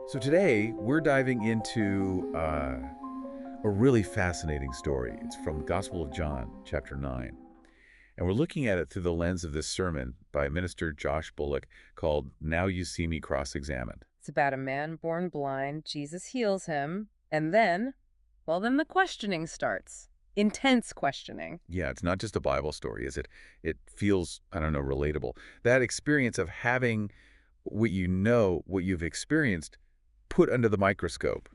So today, we're diving into a really fascinating story. It's from the Gospel of John, chapter 9. And we're looking at it through the lens of this sermon by Minister Josh Bullock called Now You See Me Cross-Examined. It's about a man born blind. Jesus heals him. And then the questioning starts. Intense questioning. Yeah, it's not just a Bible story, is it? It feels, I don't know, relatable. That experience of having what you know, what you've experienced, put under the microscope,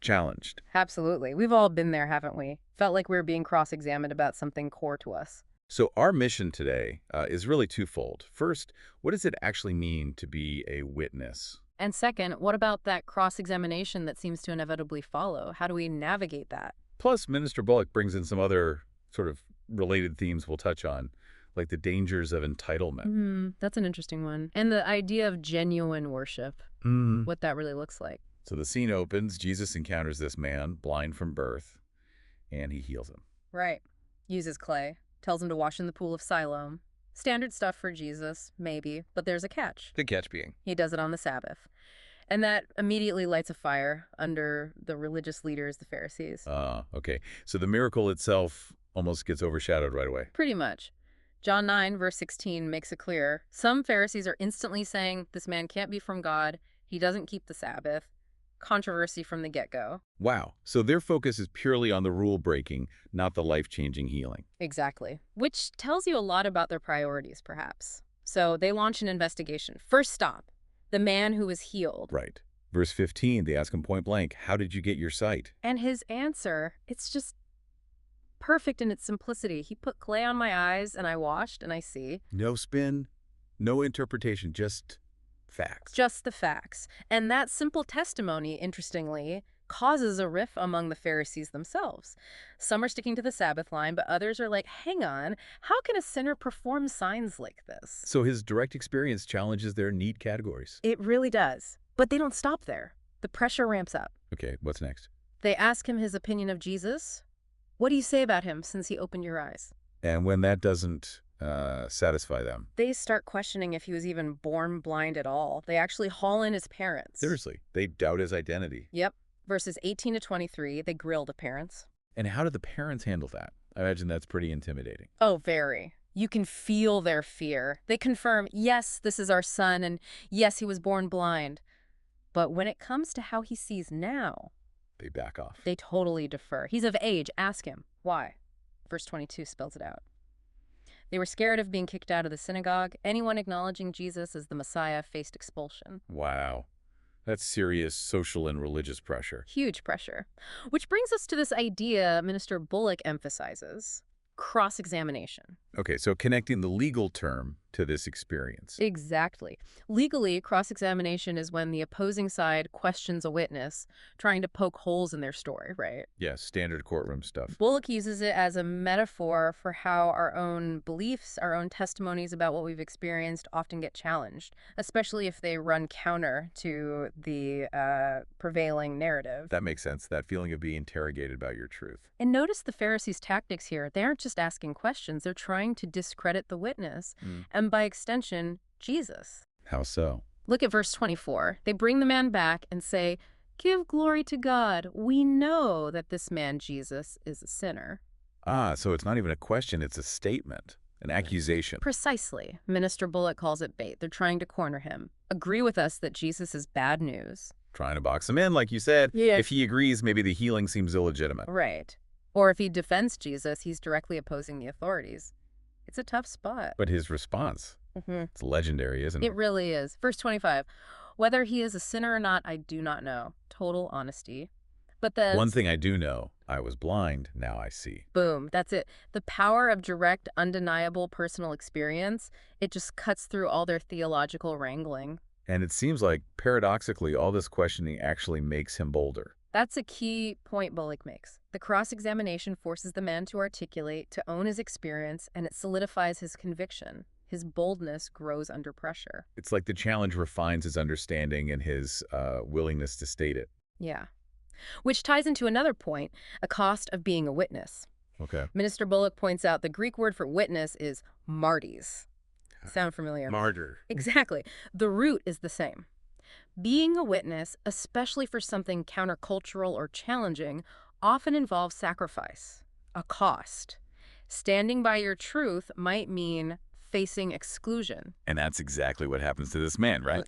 challenged. Absolutely. We've all been there, haven't we? Felt like we were being cross-examined about something core to us. So our mission today is really twofold. First, what does it actually mean to be a witness? And second, what about that cross-examination that seems to inevitably follow? How do we navigate that? Plus, Minister Bullock brings in some other sort of related themes we'll touch on, like the dangers of entitlement. That's an interesting one. And the idea of genuine worship, what that really looks like. So the scene opens, Jesus encounters this man, blind from birth, and he heals him. Right. Uses clay, tells him to wash in the pool of Siloam. Standard stuff for Jesus, maybe, but there's a catch. The catch being? He does it on the Sabbath. And that immediately lights a fire under the religious leaders, the Pharisees. Okay. So the miracle itself almost gets overshadowed right away. Pretty much. John 9, verse 16 makes it clear. Some Pharisees are instantly saying, this man can't be from God. He doesn't keep the Sabbath. Controversy from the get-go. Wow. So their focus is purely on the rule-breaking, not the life-changing healing. Exactly. Which tells you a lot about their priorities, perhaps. So they launch an investigation. First stop, the man who was healed. Right. Verse 15, they ask him point blank, how did you get your sight? And his answer, it's just perfect in its simplicity. He put clay on my eyes, and I washed, and I see. No spin, no interpretation, just facts. Just the facts. And that simple testimony, interestingly, causes a rift among the Pharisees themselves. Some are sticking to the Sabbath line, but others are like, hang on, how can a sinner perform signs like this? So his direct experience challenges their neat categories. It really does. But they don't stop there. The pressure ramps up. Okay, what's next? They ask him his opinion of Jesus. What do you say about him since he opened your eyes? And when that doesn't satisfy them. They start questioning if he was even born blind at all. They actually haul in his parents. Seriously, they doubt his identity. Yep. Verses 18 to 23, they grill the parents. And how do the parents handle that? I imagine that's pretty intimidating. Oh, very. You can feel their fear. They confirm, yes, this is our son, and yes, he was born blind. But when it comes to how he sees now, they back off. They totally defer. He's of age. Ask him. Why? Verse 22 spells it out. They were scared of being kicked out of the synagogue. Anyone acknowledging Jesus as the Messiah faced expulsion. Wow. That's serious social and religious pressure. Huge pressure. Which brings us to this idea Minister Bullock emphasizes. Cross-examination. Okay, so connecting the legal term to this experience. Exactly. Legally, cross-examination is when the opposing side questions a witness, trying to poke holes in their story, right? Yes, standard courtroom stuff. Bullock uses it as a metaphor for how our own beliefs, our own testimonies about what we've experienced often get challenged, especially if they run counter to the prevailing narrative. That makes sense, that feeling of being interrogated about your truth. And notice the Pharisees' tactics here. They aren't just asking questions, they're trying to discredit the witness, and by extension, Jesus. How so? Look at verse 24. They bring the man back and say, give glory to God. We know that this man, Jesus, is a sinner. So it's not even a question, it's a statement, an accusation. Precisely. Minister Bullock calls it bait. They're trying to corner him. Agree with us that Jesus is bad news. Trying to box him in, like you said. Yeah. If he agrees, maybe the healing seems illegitimate. Right. Or if he defends Jesus, he's directly opposing the authorities. It's a tough spot. But his response, it's legendary, isn't it? It really is. Verse 25, whether he is a sinner or not, I do not know. Total honesty. But then, one thing I do know, I was blind, now I see. Boom, that's it. The power of direct, undeniable personal experience, it just cuts through all their theological wrangling. And it seems like, paradoxically, all this questioning actually makes him bolder. That's a key point Bullock makes. The cross-examination forces the man to articulate, to own his experience, and it solidifies his conviction. His boldness grows under pressure. It's like the challenge refines his understanding and his willingness to state it. Yeah. Which ties into another point, a cost of being a witness. Okay. Minister Bullock points out the Greek word for witness is martys. Sound familiar? Martyr. Exactly. The root is the same. Being a witness, especially for something countercultural or challenging, often involves sacrifice, a cost. Standing by your truth might mean facing exclusion. And that's exactly what happens to this man, right?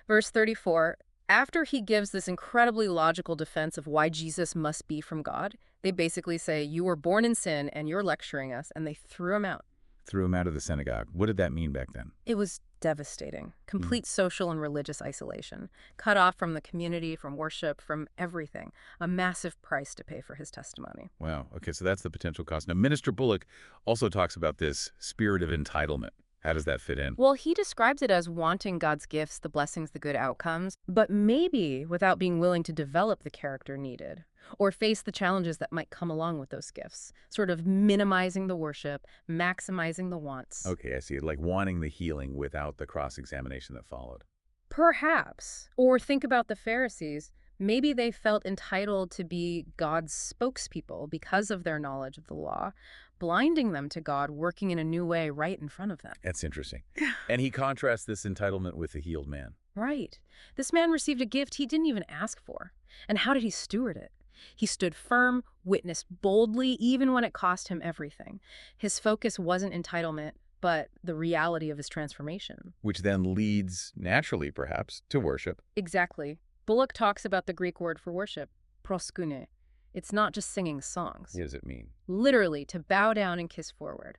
Verse 34, after he gives this incredibly logical defense of why Jesus must be from God, they basically say, you were born in sin and you're lecturing us, and they threw him out. Threw him out of the synagogue. What did that mean back then? It was devastating. Complete social and religious isolation. Cut off from the community, from worship, from everything. A massive price to pay for his testimony. Wow. Okay, so that's the potential cost. Now, Minister Bullock also talks about this spirit of entitlement. How does that fit in? Well, he describes it as wanting God's gifts, the blessings, the good outcomes, but maybe without being willing to develop the character needed or face the challenges that might come along with those gifts, sort of minimizing the worship, maximizing the wants. Okay, I see. Like wanting the healing without the cross-examination that followed. Perhaps. Or think about the Pharisees. Maybe they felt entitled to be God's spokespeople because of their knowledge of the law, blinding them to God working in a new way right in front of them. That's interesting. And he contrasts this entitlement with the healed man. Right. This man received a gift he didn't even ask for. And how did he steward it? He stood firm, witnessed boldly, even when it cost him everything. His focus wasn't entitlement, but the reality of his transformation. Which then leads, naturally perhaps, to worship. Exactly. Bullock talks about the Greek word for worship, proskune. It's not just singing songs. What does it mean? Literally, to bow down and kiss forward.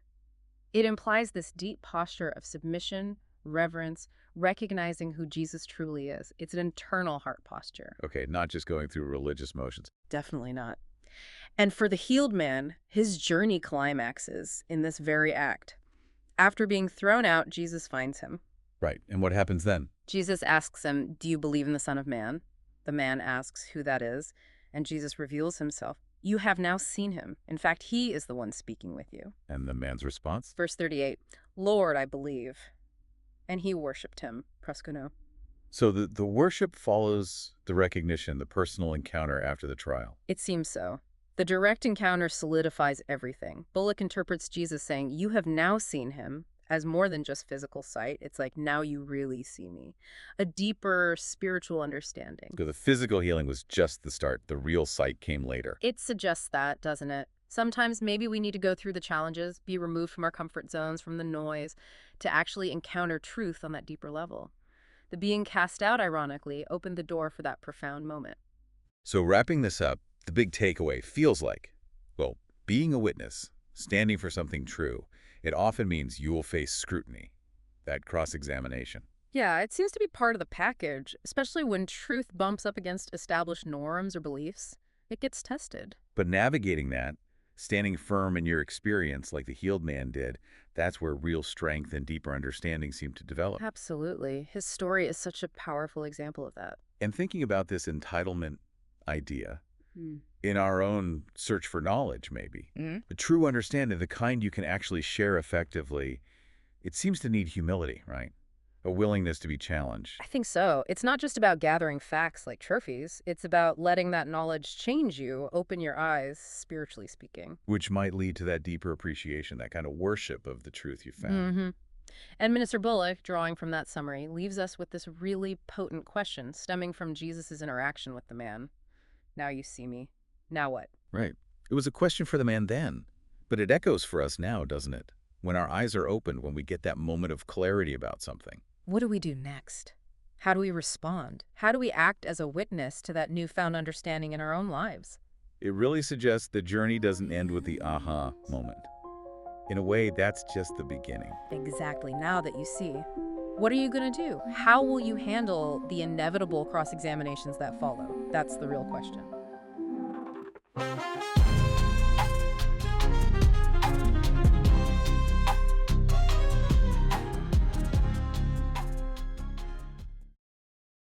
It implies this deep posture of submission, reverence, recognizing who Jesus truly is. It's an internal heart posture. Okay, not just going through religious motions. Definitely not. And for the healed man, his journey climaxes in this very act. After being thrown out, Jesus finds him. Right, and what happens then? Jesus asks him, do you believe in the Son of Man? The man asks who that is, and Jesus reveals himself. You have now seen him. In fact, he is the one speaking with you. And the man's response? Verse 38, Lord, I believe. And he worshipped him, proskuno. So the worship follows the recognition, the personal encounter after the trial. It seems so. The direct encounter solidifies everything. Bullock interprets Jesus saying, you have now seen him, as more than just physical sight. It's like, now you really see me. A deeper spiritual understanding. So the physical healing was just the start. The real sight came later. It suggests that, doesn't it? Sometimes maybe we need to go through the challenges, be removed from our comfort zones, from the noise, to actually encounter truth on that deeper level. The being cast out, ironically, opened the door for that profound moment. So wrapping this up, the big takeaway feels like, well, being a witness, standing for something true, it often means you will face scrutiny, that cross-examination. Yeah, it seems to be part of the package, especially when truth bumps up against established norms or beliefs. It gets tested. But navigating that, standing firm in your experience like the healed man did, that's where real strength and deeper understanding seem to develop. Absolutely. His story is such a powerful example of that. And thinking about this entitlement idea, in our own search for knowledge, maybe, a true understanding, the kind you can actually share effectively, it seems to need humility, right? A willingness to be challenged. I think so. It's not just about gathering facts like trophies. It's about letting that knowledge change you, open your eyes, spiritually speaking. Which might lead to that deeper appreciation, that kind of worship of the truth you found. And Minister Bullock, drawing from that summary, leaves us with this really potent question stemming from Jesus' interaction with the man. Now you see me. Now what? Right. It was a question for the man then, but it echoes for us now, doesn't it? When our eyes are opened, when we get that moment of clarity about something. What do we do next? How do we respond? How do we act as a witness to that newfound understanding in our own lives? It really suggests the journey doesn't end with the aha moment. In a way, that's just the beginning. Exactly. Now that you see, what are you going to do? How will you handle the inevitable cross-examinations that follow? That's the real question.